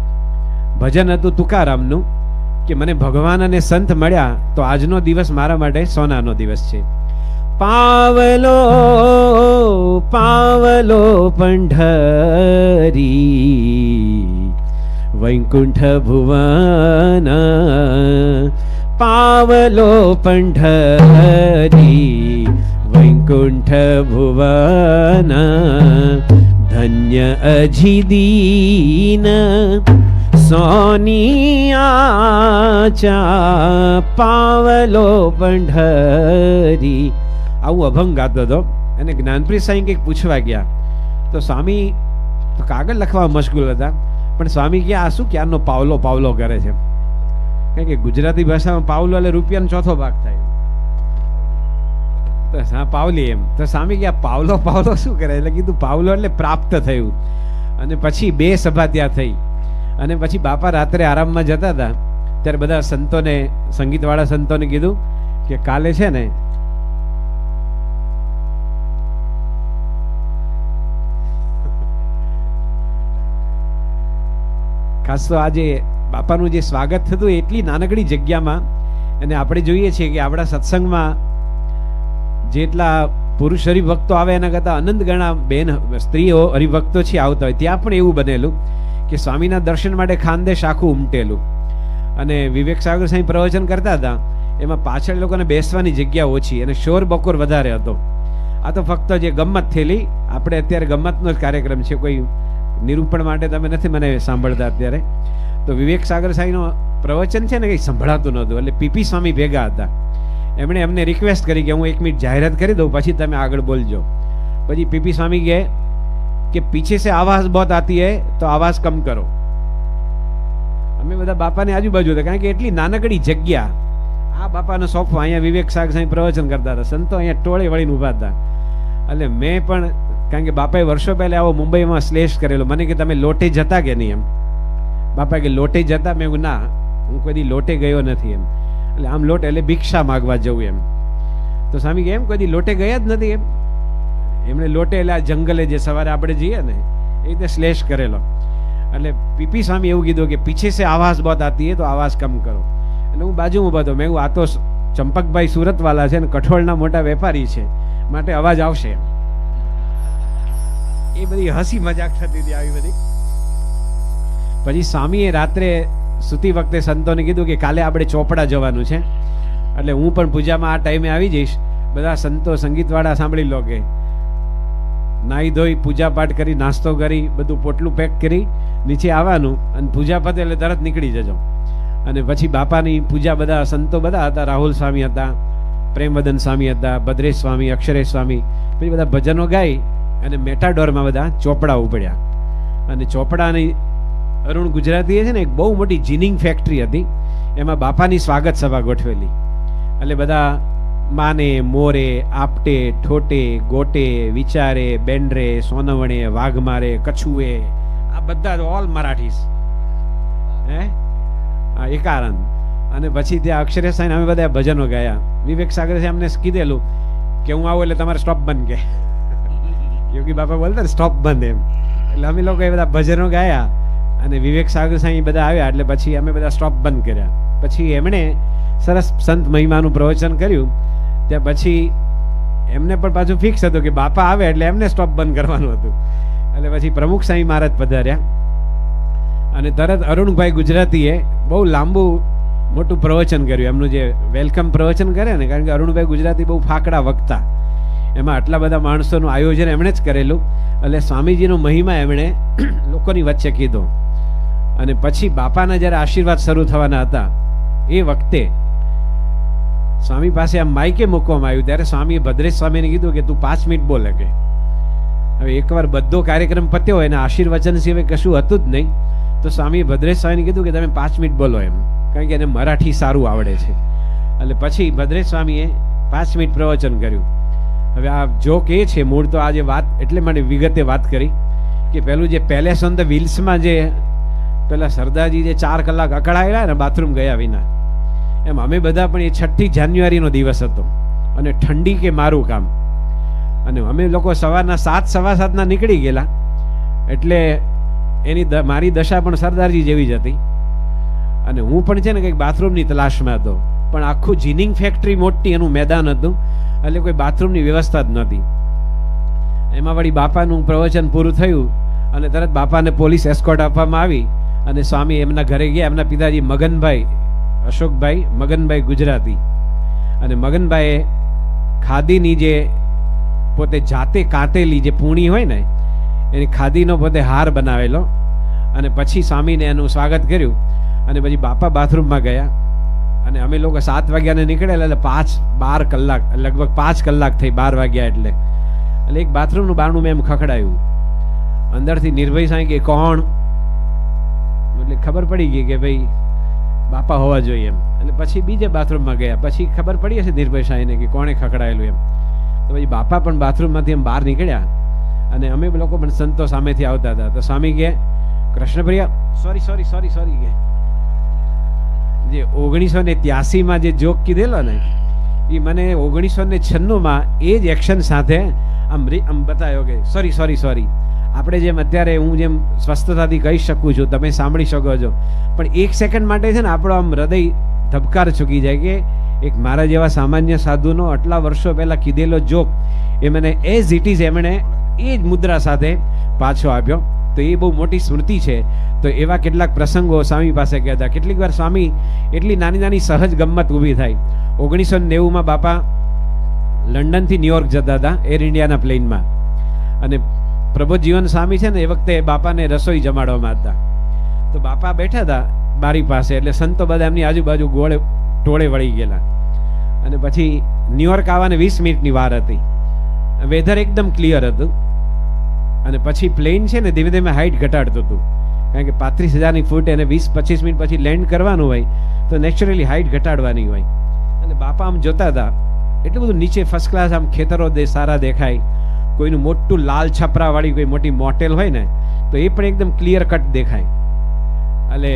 ભજન હતું તુકારામનું કે મને ભગવાન અને સંત મળ્યા તો આજનો દિવસ મારા માટે સોનાનો દિવસ છે. પાવલો પાવલો પંઢરી વૈકુંઠ ભુવન, પાવલો પંઢરી વૈકુંઠ ભુવન, ધન્ય અજીદીન સોની આચા, પાવલો પંઢરી. આવું અભંગ ગાતો હતો. અને જ્ઞાનપ્રિય સાંઈ કંઈક પૂછવા ગયા તો સ્વામી તો કાગળ લખવા મશગુલ હતા, પણ સ્વામી ક્યાં આ શું ક્યારનો પાવલો પાવલો કરે છે? કારણ કે ગુજરાતી ભાષામાં પાવલો એટલે રૂપિયાનો 4થો ભાગ થાય, તો હા પાવલી એમ. તો સ્વામી ક્યાં પાવલો પાવલો શું કરે? એટલે કીધું પાવલો એટલે પ્રાપ્ત થયું. અને પછી 2 સભા ત્યાં થઈ અને પછી બાપા રાત્રે આરામમાં જતા હતા ત્યારે બધા સંતોને, સંગીતવાળા સંતોને કીધું કે કાલે છે ને ખાસ તો આજે બાપાનું જે સ્વાગત થતું એટલી નાનકડી જગ્યામાં, અને આપણે જોઈએ છીએ કે આપણા સત્સંગમાં જેટલા પુરુષ હરિભક્તો આવે એના કરતાં અનંત ગણા બેન સ્ત્રીઓ હરિભક્તો છે આવતા હોય. ત્યાં પણ એવું બનેલું કે સ્વામીના દર્શન માટે ખાનદેશ આખું ઉમટેલું. અને વિવેક સાગર સાંઈ પ્રવચન કરતા હતા, એમાં પાછળ લોકોને બેસવાની જગ્યા ઓછી અને શોર બકોર વધારે હતો. આ તો ફક્ત જે ગમત થયેલી, આપણે અત્યારે ગમતનો જ કાર્યક્રમ છે, કોઈ નિરૂપણ માટે તમે નથી મને સાંભળતા અત્યારે. તો વિવેક સાગર સાંઈનો પ્રવચન છે ને કંઈ સંભળાતું નહોતું, એટલે પીપી સ્વામી ભેગા હતા. એમણે એમને રિક્વેસ્ટ કરી કે હું 1 મિનિટ જાહેરાત કરી દઉં, પછી તમે આગળ બોલજો. પછી પીપી સ્વામી કહે કે પીછે સે આવાજ બહુત આતી હૈ તો આવાજ કમ કરો. અમે બધા બાપાની આજુબાજુ હતા, કારણ કે એટલી નાનકડી જગ્યા, આ બાપાનો સોફો, અહીંયા વિવેક સાગર સાંઈ પ્રવચન કરતા હતા, સંતો અહીંયા ટોળે વળીને ઊભા હતા. એટલે મેં પણ, કારણ કે બાપાએ વર્ષો પહેલા આવો મુંબઈમાં શ્લેષ કરેલો, મને કે તમે લોટે જતા કે નહીં? એમ બાપા કે લોટે જતા? મેં ના, હું કોઈ દી લોટે ગયો નથી એમ. એટલે આમ લોટે એટલે ભિક્ષા માગવા જવું એમ. તો સ્વામી કે એમ કોઈ દી લોટે ગયા જ નથી એમ. એમણે લોટે એટલે આ જંગલે જે સવારે આપણે જઈએ ને એ રીતે શ્લેષ કરેલો. એટલે પીપી સ્વામી એવું કીધું કે પીછે સે આવાજ બહુત આતી હે તો આવાજ કમ કરો. એટલે હું બાજુમાં ઊભો હતો, મેં આ તો ચંપકભાઈ સુરતવાલા છે ને કઠોળના મોટા વેપારી છે, માટે અવાજ આવશે. એ બધી હસી મજાક થતી હતી આવી બધી. પછી સ્વામીએ રાત્રે સૂતી વખતે સંતોને કીધું કે કાલે આપણે ચોપડા જવાનું છે, એટલે હું પણ પૂજામાં આ ટાઈમે આવી જઈશ. બધા સંતો સંગીતવાળા સાંભળી લો કે નાહી ધોઈ પૂજા પાઠ કરી, નાસ્તો કરી, બધું પોટલું પેક કરી નીચે આવવાનું, અને પૂજા પતે એટલે તરત નીકળી જજો. અને પછી બાપાની પૂજા બધા સંતો બધા હતા, રાહુલ સ્વામી હતા, પ્રેમવદન સ્વામી હતા, ભદ્રેશ સ્વામી, અક્ષરેશ સ્વામી. પછી બધા ભજનો ગાઈ અને મેટાડોરમાં બધા ચોપડા ઉપડ્યા. અને ચોપડાની અરુણ ગુજરાતીએ છે ને એક બહુ મોટી જીનિંગ ફેક્ટરી હતી, એમાં બાપાની સ્વાગત સભા ગોઠવેલી. એટલે બધા માને, મોરે, આપટે, ઠોટે, ગોટે, વિચારે, બેન્ડરે, સોનવણે, વાઘમારે, કછુએ, આ બધા ઓલ મરાઠીસ એકારણ. અને પછી ત્યાં અક્ષરેશ સાંઈ અમે બધા ભજનો ગાયા. વિવેક સાગર સાહેબ અમને કીધેલું કે હું આવું એટલે તમારે સ્ટોપ બંધ કે યોગી બાપા બોલતા સ્ટોપ બંધ એમ. એટલે અમે લોકો એ બધા ભજનો ગાયા અને વિવેક સાગર સાંઈ બધા આવ્યા, એટલે પછી અમે બધા સ્ટોપ બંધ કર્યા. પછી એમણે સરસ સંત મહિમાનું પ્રવચન કર્યું. ત્યાં પછી એમને પણ પાછું ફિક્સ હતું કે બાપા આવે એટલે એમને સ્ટોપ બંધ કરવાનું હતું. એટલે પછી પ્રમુખ સાંઈ મહારાજ પધાર્યા અને તરત અરુણભાઈ ગુજરાતીએ બહુ લાંબુ મોટું પ્રવચન કર્યું. એમનું જે વેલકમ પ્રવચન કરે ને, કારણ કે અરુણભાઈ ગુજરાતી બહુ ફાકડા વક્તા, એમાં આટલા બધા માણસોનું આયોજન એમણે જ કરેલું. એટલે સ્વામીજીનો મહિમા એમણે લોકોની વચ્ચે કીધો. અને પછી બાપાના જ્યારે આશીર્વાદ શરૂ થવાના હતા એ વખતે સ્વામી પાસે આ માઇકે મૂકવામાં આવ્યું, ત્યારે સ્વામીએ ભદ્રેશ સ્વામીને કીધું કે તું 5 મિનિટ બોલે કે. હવે એકવાર બધો કાર્યક્રમ પત્યો હોય ને આશીર્વચન સિવાય કશું હતું જ નહીં, તો સ્વામીએ ભદ્રેશ સ્વામીને કીધું કે તમે 5 મિનિટ બોલો એમ, કારણ કે એને મરાઠી સારું આવડે છે. એટલે પછી ભદ્રેશ સ્વામીએ 5 મિનિટ પ્રવચન કર્યું. હવે આ જોક એ છે, મૂળ તો આજે વાત એટલે મને વિગતે વાત કરી કે પેલું જે પેલેસ ઓન ધ વ્હીલ્સમાં જે પેલા સરદારજી જે 4 કલાક અકળાયેલા ને બાથરૂમ ગયા વિના, એમ અમે બધા પણ એ 6ઠી જાન્યુઆરીનો દિવસ હતો અને ઠંડી કે મારું કામ. અને અમે લોકો સવારના 7, સવા 7 નીકળી ગયેલા. એટલે એની મારી દશા પણ સરદારજી જેવી જ હતી. અને હું પણ છે ને કંઈક બાથરૂમની તલાશમાં હતો, પણ આખું જીનિંગ ફેક્ટરી મોટી એનું મેદાન હતું, એટલે કોઈ બાથરૂમની વ્યવસ્થા જ નહોતી. એમાં વળી બાપાનું પ્રવચન પૂરું થયું અને તરત બાપાને પોલીસ એસ્કોર્ટ આપવામાં આવી અને સ્વામી એમના ઘરે ગયા. એમના પિતાજી મગનભાઈ, અશોકભાઈ મગનભાઈ ગુજરાતી. અને મગનભાઈએ ખાદીની જે પોતે જાતે કાતેલી જે પૂણી હોય ને એની ખાદીનો પોતે હાર બનાવેલો. અને પછી સ્વામીને એનું સ્વાગત કર્યું. અને પછી બાપા બાથરૂમમાં ગયા અને અમે લોકો 7 વાગ્યાને નીકળેલા, એટલે 12 કલાક, લગભગ 5 કલાક થઈ 12 વાગ્યા એટલે. એટલે એક બાથરૂમનું બારણું મેં એમ ખખડાયું, અંદરથી નિર્ભય સાંઈ કે કોણ, એટલે ખબર પડી ગઈ કે ભાઈ બાપા હોવા જોઈએ એમ. એટલે પછી બીજે બાથરૂમમાં ગયા, પછી ખબર પડી હશે નિર્ભય સાંઈને કે કોણે ખખડાયેલું એમ. તો પછી બાપા પણ બાથરૂમમાંથી એમ બહાર નીકળ્યા અને અમે લોકો પણ સંતો સામેથી આવતા હતા. તો સ્વામી કે કૃષ્ણપ્રિયા સોરી કે જે 1983માં જે જોક કીધેલો ને એ મને 1996માં એ જ એક્શન સાથે આમ બતાવ્યો કે સોરી આપણે જેમ અત્યારે હું જેમ સ્વસ્થતાથી કહી શકું છું, તમે સાંભળી શકો છો, પણ 1 સેકન્ડ માટે છે ને આપણો આમ હૃદય ધબકાર ચૂકી જાય કે એક મારા જેવા સામાન્ય સાધુનો આટલા વર્ષો પહેલા કીધેલો જોક એ મને એઝ ઇટ ઇઝ એમણે એ જ મુદ્રા સાથે પાછો આપ્યો. તો એ બહુ મોટી સ્મૃતિ છે. તો એવા કેટલાક પ્રસંગો સ્વામી પાસે ગયા હતા. કેટલીક વાર સ્વામી એટલી નાની નાની સહજ ગમ્મત ઊભી થાય. 1990માં બાપા લંડનથી ન્યુયોર્ક જતા હતા એર ઇન્ડિયાના પ્લેનમાં, અને પ્રબોધજીવન સ્વામી છે ને એ વખતે બાપાને રસોઈ જમાડવામાં હતા. તો બાપા બેઠા હતા બારી પાસે, એટલે સંતો બધા એમની આજુબાજુ ગોળે ટોળે વળી ગયેલા. અને પછી ન્યુયોર્ક આવવાને 20 મિનિટની વાર હતી, વેધર એકદમ ક્લિયર હતું. અને પછી પ્લેન છે ને ધીમે ધીમે હાઇટ ઘટાડતું હતું, કારણ કે 35,000ની ફૂટ એને 20-25 મિનિટ પછી લેન્ડ કરવાનું હોય તો નેચરલી હાઇટ ઘટાડવાની હોય. અને બાપા આમ જોતા હતા, એટલું બધું નીચે ફર્સ્ટ ક્લાસ આમ ખેતરો સારા દેખાય, કોઈનું મોટું લાલ છપરાવાળી કોઈ મોટી મોટેલ હોય ને તો એ પણ એકદમ ક્લિયર કટ દેખાય. એટલે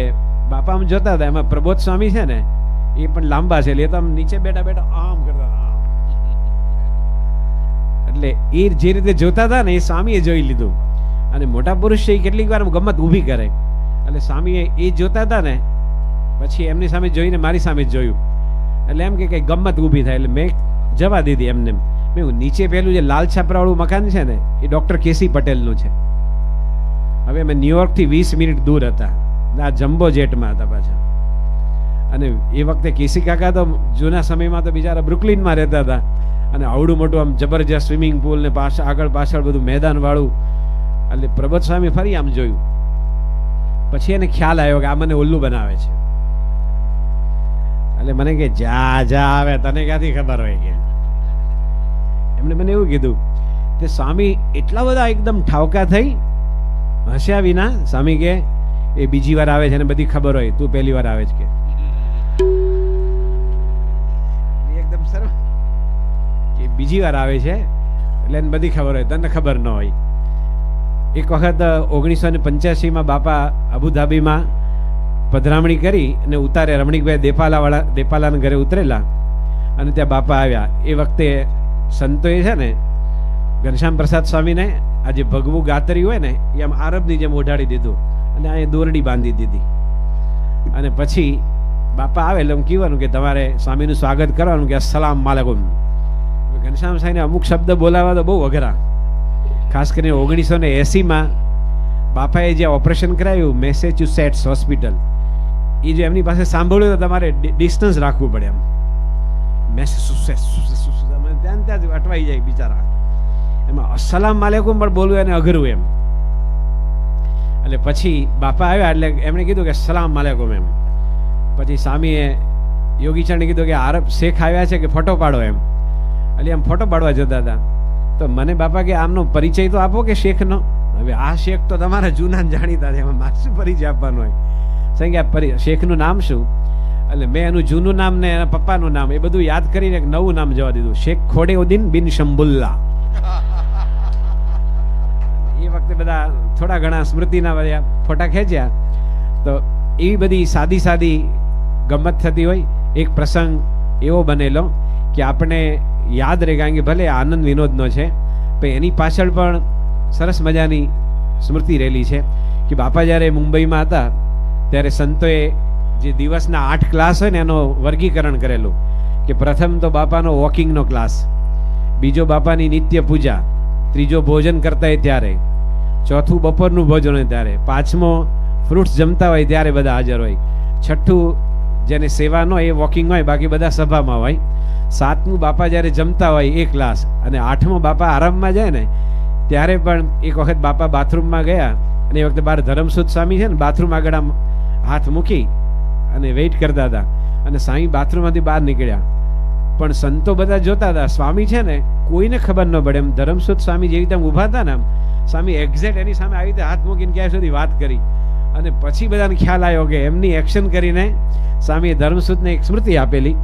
બાપા આમ જોતા હતા. એમાં પ્રબોધ સ્વામી છે ને એ પણ લાંબા છે, એટલે એ તો આમ નીચે બેઠા બેઠા આમ કરતા હતા. એટલે એ જે રીતે જોતા હતા ને એ સ્વામીએ જોઈ લીધું. અને મોટા પુરુષ છે એ કેટલીક વાર ગમત ઊભી કરે, એટલે સ્વામીએ એ જોતા હતા ને પછી એમની સામે જોઈને મારી સામે જ જોયું, એટલે એમ કે કઈ ગમત ઊભી થાય, એટલે મેં જવા દીધી એમને. મેં નીચે પેલું જે લાલ છાપરાવાળું મકાન છે ને એ ડૉક્ટર કેસી પટેલનું છે. હવે અમે ન્યુયોર્કથી 20 મિનિટ દૂર હતા, આ જમ્બો જેટમાં હતા પાછા. અને એ વખતે કેસી કાકા તો જૂના સમયમાં તો બિચારા બ્રુકલિનમાં રહેતા હતા, અને આવડું મોટું આમ જબરજસ્ત સ્વિમિંગ પુલ ને આગળ પાછળ બધું મેદાન વાળું. એટલે પ્રબોધ સ્વામી ફરી આમ જોયું, પછી એને ખ્યાલ આવ્યો કે આ મને ઉલ્લુ બનાવે છે. એટલે મને કે જા જા આવે, તને ક્યાંથી ખબર હોય કે. એમને મને એવું કીધું કે સ્વામી એટલા બધા એકદમ ઠાવકા થઈ, હસ્યા વિના. સ્વામી કે એ બીજી વાર આવે છે ને બધી ખબર હોય, તું પહેલી વાર આવે છે કે. એકદમ સરસ કે બીજી વાર આવે છે એટલે એને બધી ખબર હોય, તને ખબર ન હોય. એક વખત 1985માં બાપા અબુધાબીમાં પધરામણી કરી અને ઉતારે રમણીકભાઈ દેપાલાના ઘરે ઉતરેલા, અને ત્યાં બાપા આવ્યા. એ વખતે સંતોએ છે ને ઘનશ્યામ પ્રસાદ સ્વામીને આ જે ભગવું ગાતરી હોય ને એ આમ આરબની જેમ ઓઢાડી દીધું, અને આ દોરડી બાંધી દીધી. અને પછી બાપા આવે એટલે એમ કહેવાનું કે તમારે સ્વામીનું સ્વાગત કરવાનું કે અસ્સલામ વાલેકુમ. ઘનશ્યામ સાહેબને અમુક શબ્દ બોલાવવા તો બહુ અઘરા, ખાસ કરીને 1980માં બાપાએ જે ઓપરેશન કરાવ્યું મેસેચ્યુસેટ્સ હોસ્પિટલ, એ જો એમની પાસે સાંભળ્યું તો તમારે ડિસ્ટન્સ રાખવું પડે. એમ ત્યાં ત્યાં જ અટવાઈ જાય બિચારા. એમાં અસ્સલામ વાલેકુમ પણ બોલવું એને અઘરું એમ. એટલે પછી બાપા આવ્યા એટલે એમણે કીધું કે સલામ વાલેકુમ એમ. પછી સ્વામીએ યોગીચરણે કીધું કે આરબ શેખ આવ્યા છે કે ફોટો પાડો એમ. એટલે એમ ફોટો પાડવા જતા હતા. તો મને બાપા કે આમનો પરિચય તો આપો કે શેખનો. હવે આ શેખ તો તમારા જૂના જાણીતા છે, એમાં મારે શું પરિચય આપવાનો હોય. કે શેખનું નામ શું? એટલે મેં એનું જૂનું નામ ને એના પપ્પાનું નામ એ બધું યાદ કરીને એક નવું નામ જવા દીધું, શેખ ખોડેઉદ્દીન બિન શંબુલ્લા. એ વખતે બધા થોડા ઘણા સ્મૃતિના બધા ફોટા ખેંચ્યા. તો એવી બધી સાદી સાદી ગમત થતી હોય. એક પ્રસંગ એવો બનેલો કે આપણે યાદ રહે, કારણ કે ભલે આનંદ વિનોદનો છે પણ એની પાછળ પણ સરસ મજાની સ્મૃતિ રહેલી છે. કે બાપા જ્યારે મુંબઈમાં હતા ત્યારે સંતોએ જે દિવસના 8 ક્લાસ હોય ને એનો વર્ગીકરણ કરેલું કે પ્રથમ તો બાપાનો વોકિંગનો ક્લાસ, બીજો બાપાની નિત્ય પૂજા, ત્રીજો ભોજન કરતા હોય ત્યારે, ચોથું બપોરનું ભોજન હોય ત્યારે, પાંચમો ફ્રૂટ્સ જમતા હોય ત્યારે બધા હાજર હોય, છઠ્ઠું જેને સેવાનો એ વોકિંગ હોય, બાકી બધા સભામાં હોય, સાતમું બાપા જ્યારે જમતા હોય એ ક્લાસ, અને આઠમો બાપા આરામમાં જાય ને ત્યારે પણ એક વખત બાપા બાથરૂમમાં ગયા અને એ વખતે બહાર ધરમસુદ સ્વામી છે ને બાથરૂમ આગળ આમ હાથ મૂકી અને વેઇટ કરતા હતા, અને સ્વામી બાથરૂમમાંથી બહાર નીકળ્યા. પણ સંતો બધા જોતા હતા, સ્વામી છે ને કોઈને ખબર ન પડે. એમ ધરમસુદ સ્વામી જેવી રીતે ઊભા હતા ને, આમ સ્વામી એક્ઝેક્ટ એની સામે આવી રીતે હાથ મૂકીને ક્યાં સુધી વાત કરી. અને પછી બધાને ખ્યાલ આવ્યો કે એમની એક્શન કરીને સ્વામીએ ધર્મસુદને એક સ્મૃતિ આપેલી.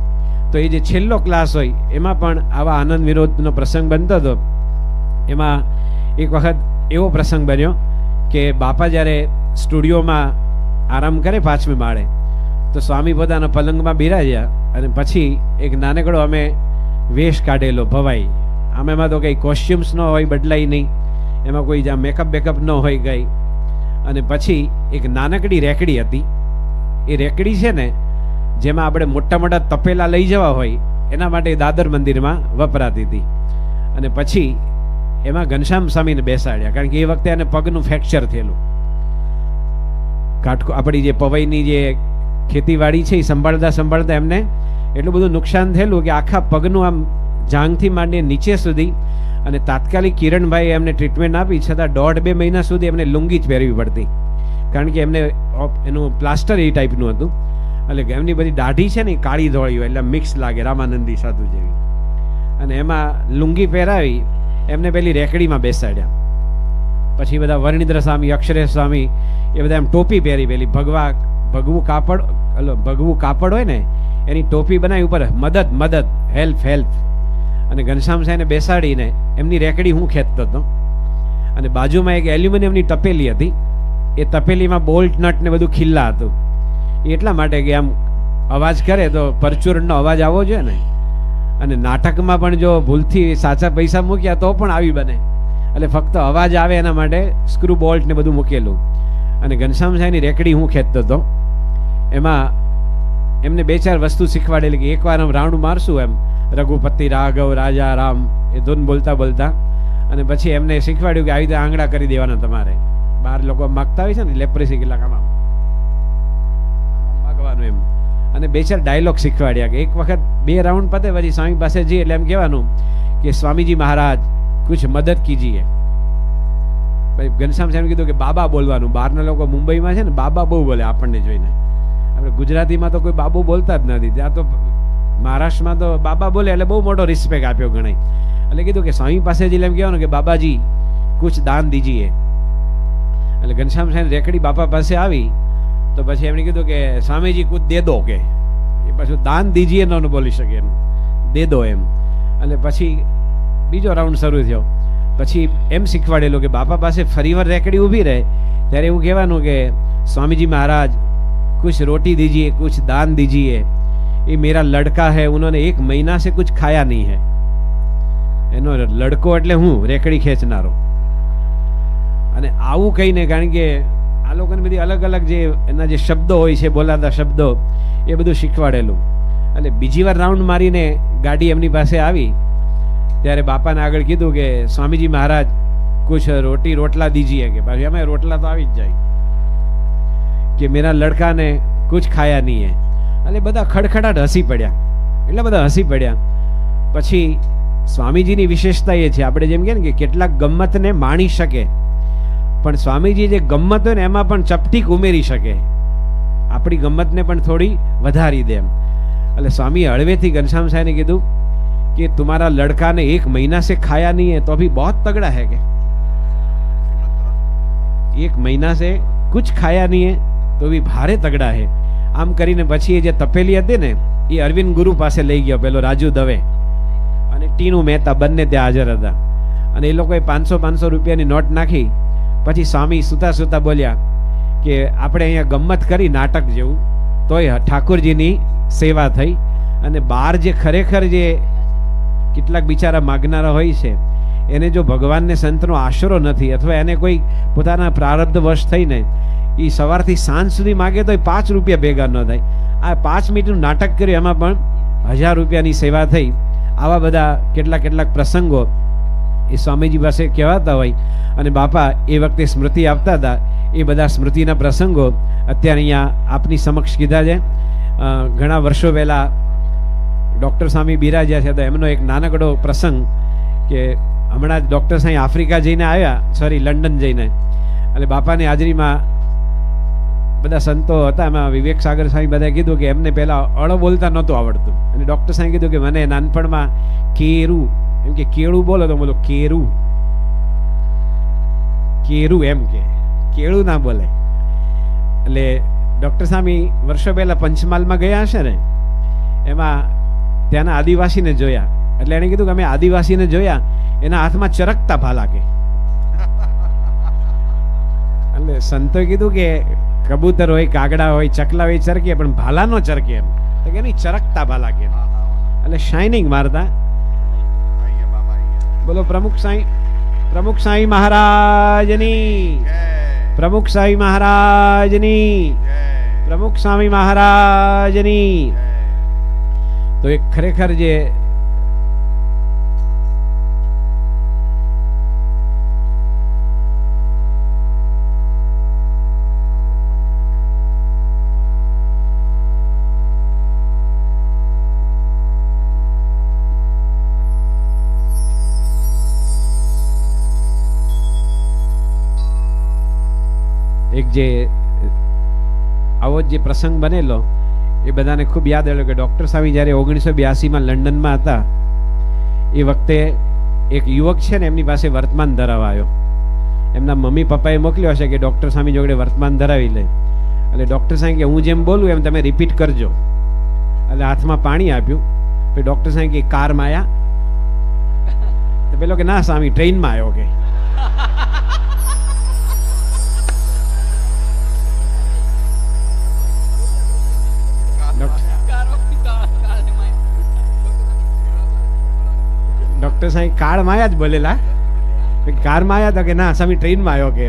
તો એ જે છેલ્લો ક્લાસ હોય એમાં પણ આવા આનંદ વિનોદનો પ્રસંગ બનતો હતો. એમાં એક વખત એવો પ્રસંગ બન્યો કે બાપા જ્યારે સ્ટુડિયોમાં આરામ કરે 5મે માળે, તો સ્વામી પોતાના પલંગમાં બિરાજ્યા અને પછી એક નાનકડો અમે વેશ કાઢેલો ભવાઈ. આમ એમાં તો કંઈ કોસ્ચ્યુમ્સ ન હોય, બદલાય નહીં, એમાં કોઈ જ્યાં મેકઅપ બેકઅપ ન હોય ગઈ. અને પછી એક નાનકડી રેકડી હતી. એ રેકડી છે ને જેમાં આપણે મોટા મોટા તપેલા લઈ જવા હોય એના માટે દાદર મંદિરમાં વપરાતી હતી. અને પછી એમાં ઘનશ્યામ સ્વામીને બેસાડ્યા, કારણ કે એ વખતે એને પગનું ફ્રેક્ચર થયેલું. કાટકો આપણી જે પવઈની જે ખેતીવાડી છે એ સંભાળતા સંભાળતા એમને એટલું બધું નુકસાન થયેલું કે આખા પગનું આમ જાંઘથી માંડી નીચે સુધી, અને તાત્કાલિક કિરણભાઈ એમને ટ્રીટમેન્ટ આપી છતાં 1.5-2 મહિના સુધી એમને લુંગી જ પહેરવી પડતી, કારણ કે એમને એનું પ્લાસ્ટર એ ટાઈપનું હતું. એટલે એમની બધી દાઢી છે ને કાળી ધોળી હોય એટલે મિક્સ લાગે, રામાનંદી સાધુ જેવી. અને એમાં લુંગી પહેરાવી એમને પેલી રેકડીમાં બેસાડ્યા. પછી બધા વર્ણિદ્ર સ્વામી, અક્ષરેશ સ્વામી એ બધા એમ ટોપી પહેરી, પેલી ભગવું કાપડ હોય ને એની ટોપી બનાવી ઉપર મદદ હેલ્પ. અને ઘનશ્યામ સાહેબને બેસાડીને એમની રેકડી હું ખેંચતો હતો, અને બાજુમાં એક એલ્યુમિનિયમની તપેલી હતી. એ તપેલીમાં બોલ્ટ નટ ને બધું ખિલ્લા હતું. એટલા માટે કે આમ અવાજ કરે તો પરચુરણનો અવાજ આવવો જોઈએ ને, અને નાટકમાં પણ જો ભૂલથી સાચા પૈસા મૂક્યા તો પણ આવી બને, એટલે ફક્ત અવાજ આવે એના માટે સ્ક્રૂ બોલ્ટ ને બધું મૂકેલું. અને ઘનશ્યામ સાહેબની રેકડી હું ખેંચતો હતો. એમાં એમને 2-4 વસ્તુ શીખવાડેલી કે એકવાર આમ રાઉન્ડ મારશું એમ, રઘુપતિ રાઘવ રાજા રામ એ ધૂન બોલતા બોલતા, અને પછી એમને શીખવાડ્યું કે આવી રીતે આંગળા કરી દેવાના તમારે. બહાર લોકો માગતા હોય છે ને લેપ્રેસી કેટલાક આમ માગવાનું એમ, અને 2-4 ડાયલોગ શીખવાડ્યા કે એક વખત 2 રાઉન્ડ પતે પછી સ્વામી પાસે જઈએ એટલે એમ કહેવાનું કે સ્વામીજી મહારાજ કુછ મદદ કીજીએ. ભાઈ ઘનશ્યામ સાહેબ કીધું કે બાબા બોલવાનું. બહારના લોકો મુંબઈમાં છે ને બાબા બહુ બોલે આપણને જોઈને, આપણે ગુજરાતીમાં તો કોઈ બાબુ બોલતા જ નથી. ત્યાં તો મહારાષ્ટ્રમાં તો બાબા બોલે એટલે બહુ મોટો રિસ્પેક્ટ આપ્યો ગણાય. એટલે કીધું કે સ્વામી પાસે જઈને એમ કહેવાનું કે બાબાજી કુછ દાન દીજીએ. એટલે ઘનશ્યામ સાહેબ રેકડી બાપા પાસે આવી તો પછી એમણે કીધું કે સ્વામીજી કુછ દે દો, કે એ પાછું દાન દીજીએ ન બોલી શકે એમ, દે દો એમ. એટલે પછી બીજો રાઉન્ડ શરૂ થયો. પછી એમ શીખવાડેલું કે બાપા પાસે ફરીવાર રેકડી ઊભી રહે ત્યારે એવું કહેવાનું કે સ્વામીજી મહારાજ कुछ रोटी दीजिए, कुछ दान दीजिए, ये मेरा लड़का है, उन्होंने 1 महीना से कुछ खाया नहीं है. એનો લડકો એટલે હું રેકડી ખેંચનારો. અને આવું કહીને, કારણ કે આ લોકોને બધી અલગ અલગ જે એના જે શબ્દો હોય છે, બોલાતા શબ્દો, એ બધું શીખવાડેલું. એટલે બીજી વાર રાઉન્ડ મારીને ગાડી એમની પાસે આવી ત્યારે બાપાને આગળ કીધું કે સ્વામીજી મહારાજ કુછ રોટલા દીજીએ, કે ભાઈ અમે રોટલા તો આવી જ જાય, કે મેરા લડકા ને કુછ ખાયા નહીં હે. એટલે બધા ખડખડાટ હસી પડ્યા, એટલા બધા હસી પડ્યા. પછી સ્વામીજીની વિશેષતા એ છે, આપણે જેમ કહે ને કે કેટલાક ગમ્મતને માણી શકે, પણ સ્વામીજી જે ગમ્મત હોય ને એમાં પણ ચપટીક ઉમેરી શકે, આપણી ગમ્મતને પણ થોડી વધારી દે એમ. એટલે સ્વામી હળવેથી ઘનશ્યામ સાહેબને કીધું कि तुम्हारा लड़का ने 1 महीना से खाया नहीं है तो अभी बहुत तगड़ा है, के 1 महीना से कुछ खाया नहीं है तो भी भारे तगड़ा है. આમ કરીને પછી એ જે તપેલી હતી ને એ અરવિંદ ગુરુ પાસે લઈ ગયો, પેલો રાજુ દવે અને ટીનુ મહેતા બંને ત્યાં હાજર હતા. અને એ લોકોએ 500 રૂપિયાની નોટ નાખી. પછી સ્વામી સુતા સુતા બોલ્યા કે આપણે અહીંયા ગમ્મત કરી નાટક જેવું, તોય ઠાકોરજીની સેવા થઈ. અને બહાર જે ખરેખર જે કેટલાક બિચારા માગનારા હોય છે એને જો ભગવાનને સંતનો આશરો નથી, અથવા એને કોઈ પોતાના પ્રારબ્ધ વશ થઈને એ સવારથી સાંજ સુધી માગે તો 5 રૂપિયા ભેગા ન થાય. આ 5 મિનિટનું નાટક કર્યું, એમાં પણ 1000 રૂપિયાની સેવા થઈ. આવા બધા કેટલાક પ્રસંગો એ સ્વામીજી પાસે કહેવાતા હોય, અને બાપા એ વખતે સ્મૃતિ આપતા હતા. એ બધા સ્મૃતિના પ્રસંગો અત્યારે અહીંયા આપની સમક્ષ કીધા છે. ઘણા વર્ષો પહેલાં ડૉક્ટર સ્વામી બિરાજ્યા છે, તો એમનો એક નાનકડો પ્રસંગ કે હમણાં જ ડૉક્ટર સાંઈ આફ્રિકા જઈને આવ્યા, લંડન જઈને, એટલે બાપાની હાજરીમાં બધા સંતો હતા, એમાં વિવેક સાગર સ્વામી બધાએ કીધું કે એમને પહેલાં અળો બોલતા નહોતું આવડતું. અને ડૉક્ટર સાંઈ કીધું કે મને નાનપણમાં કેરું, એમ કે કેળું બોલો તો બોલો કેરું, એમ કે કેળું ના બોલે. એટલે ડૉક્ટર સ્વામી વર્ષો પહેલાં પંચમહાલમાં ગયા હશે ને, એમાં ત્યાંના આદિવાસીને જોયા. એટલે એણે કીધું કે અમે આદિવાસીને જોયા, એના હાથમાં ચરકતા ભાલા, કે એટલે સંતોએ કીધું કે કબૂતર હોય, કાગડા હોય, ચકલા હોય, ચરકે, પણ ભાલા નો ચરકે એમ, તો કે નહીં ચરકતા ભાલા, કે એટલે શાઇનિંગ મારતા. બોલો પ્રમુખ સાંઈ મહારાજની, પ્રમુખ સાંઈ મહારાજની, પ્રમુખ સ્વામી મહારાજની. તો એક ખરેખર જે જે આવો જ જે પ્રસંગ બનેલો એ બધાને ખૂબ યાદ આવ્યો કે ડૉક્ટર સ્વામી જ્યારે 1982માં લંડનમાં હતા એ વખતે એક યુવક છે ને એમની પાસે વર્તમાન ધરાવવા આવ્યો. એમના મમ્મી પપ્પાએ મોકલ્યો હશે કે ડૉક્ટર સ્વામી જોડે વર્તમાન ધરાવી લે. એટલે ડૉક્ટર સાહેબ કે હું જેમ બોલું એમ તમે રિપીટ કરજો. એટલે હાથમાં પાણી આપ્યું. પછી ડૉક્ટર સાહેબ કે કારમાં આવ્યા? તો પેલો કે ના સ્વામી ટ્રેનમાં આવ્યો કે. ડૉક્ટર સાહેબ કારમાં આવ્યા જ બોલેલા, કારમાં આવ્યા તો કે ના સ્વામી ટ્રેનમાં આવ્યો કે.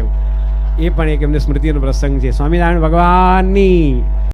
એ પણ એક એમને સ્મૃતિનો પ્રસંગ છે. સ્વામિનારાયણ ભગવાનની